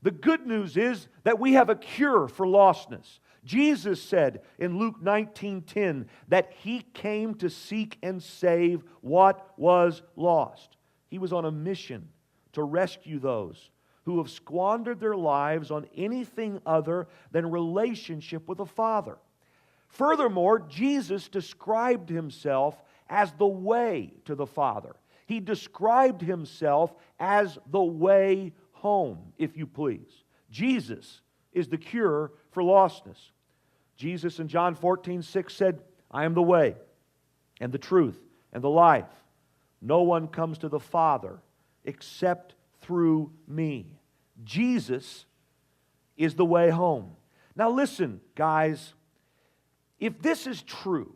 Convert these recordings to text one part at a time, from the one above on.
The good news is that we have a cure for lostness. Jesus said in Luke 19:10 that He came to seek and save what was lost. He was on a mission to rescue those who have squandered their lives on anything other than relationship with the Father. Furthermore, Jesus described Himself as the way to the Father. He described Himself as the way home, if you please. Jesus is the cure for lostness. Jesus in John 14:6 said, I am the way and the truth and the life. No one comes to the Father except through me. Jesus is the way home. Now listen, guys, if this is true,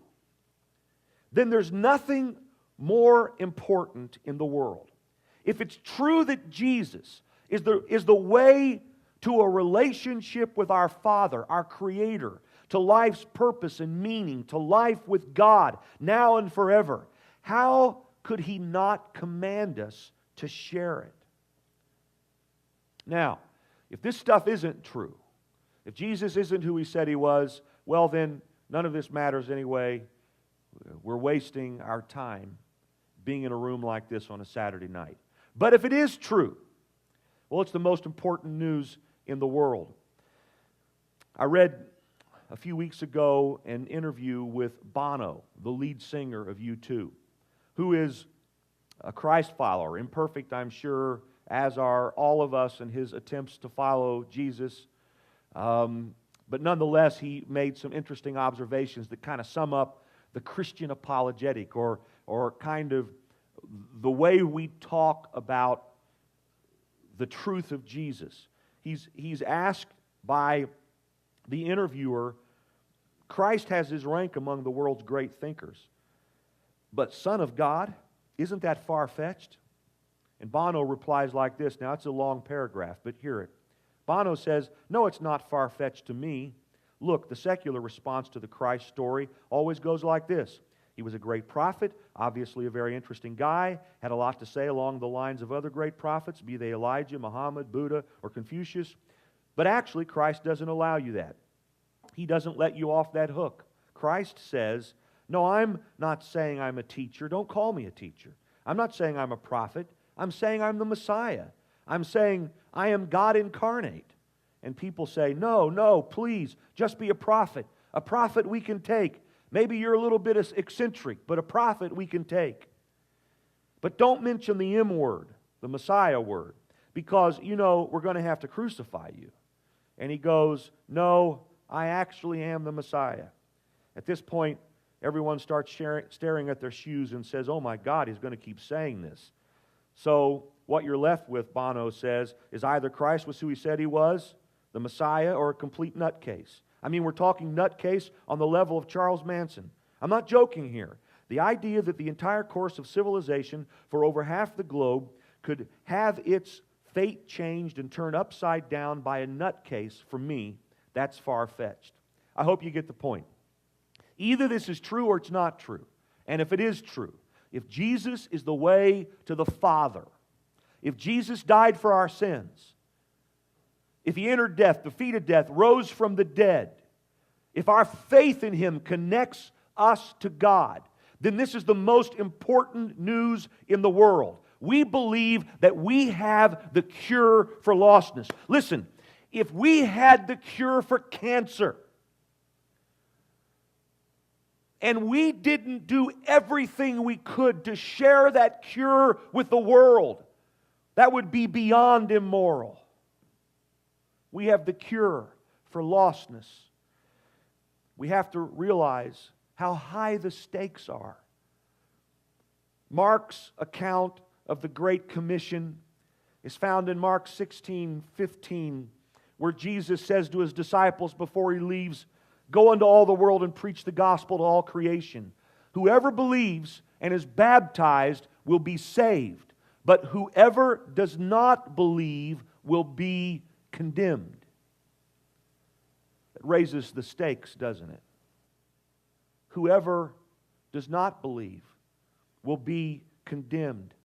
then there's nothing more important in the world. If it's true that Jesus is the way to a relationship with our Father, our Creator, to life's purpose and meaning, to life with God, now and forever, how could He not command us to share it? Now, if this stuff isn't true, if Jesus isn't who He said He was, well then, none of this matters anyway. We're wasting our time being in a room like this on a Saturday night. But if it is true, well, it's the most important news in the world. I read a few weeks ago an interview with Bono, the lead singer of U2, who is a Christ follower, imperfect, I'm sure, as are all of us in his attempts to follow Jesus. But nonetheless, he made some interesting observations that kind of sum up the Christian apologetic, or kind of the way we talk about the truth of Jesus. He's asked by the interviewer, Christ has His rank among the world's great thinkers, but Son of God, isn't that far-fetched? And Bono replies like this. Now, it's a long paragraph, but hear it. Bono says, no, it's not far-fetched to me. Look, the secular response to the Christ story always goes like this. He was a great prophet, obviously a very interesting guy, had a lot to say along the lines of other great prophets, be they Elijah, Muhammad, Buddha, or Confucius. But actually, Christ doesn't allow you that. He doesn't let you off that hook. Christ says, no, I'm not saying I'm a teacher. Don't call me a teacher. I'm not saying I'm a prophet. I'm saying I'm the Messiah. I'm saying I am God incarnate. And people say, no, please, just be a prophet. A prophet we can take. Maybe you're a little bit eccentric, but a prophet we can take. But don't mention the M word, the Messiah word, because, we're going to have to crucify you. And he goes, no, I actually am the Messiah. At this point, everyone starts staring at their shoes and says, oh my God, he's going to keep saying this. So what you're left with, Bono says, is either Christ was who He said He was, the Messiah, or a complete nutcase. I mean, we're talking nutcase on the level of Charles Manson. I'm not joking here. The idea that the entire course of civilization for over half the globe could have its fate changed and turned upside down by a nutcase, for me, that's far-fetched. I hope you get the point. Either this is true or it's not true. And if it is true, if Jesus is the way to the Father, if Jesus died for our sins, if He entered death, defeated death, rose from the dead, if our faith in Him connects us to God, then this is the most important news in the world. We believe that we have the cure for lostness. Listen, if we had the cure for cancer, and we didn't do everything we could to share that cure with the world, that would be beyond immoral. We have the cure for lostness. We have to realize how high the stakes are. Mark's account of the Great Commission is found in Mark 16:15, where Jesus says to His disciples before He leaves, go into all the world and preach the gospel to all creation. Whoever believes and is baptized will be saved, but whoever does not believe will be condemned. It raises the stakes, doesn't it? Whoever does not believe will be condemned.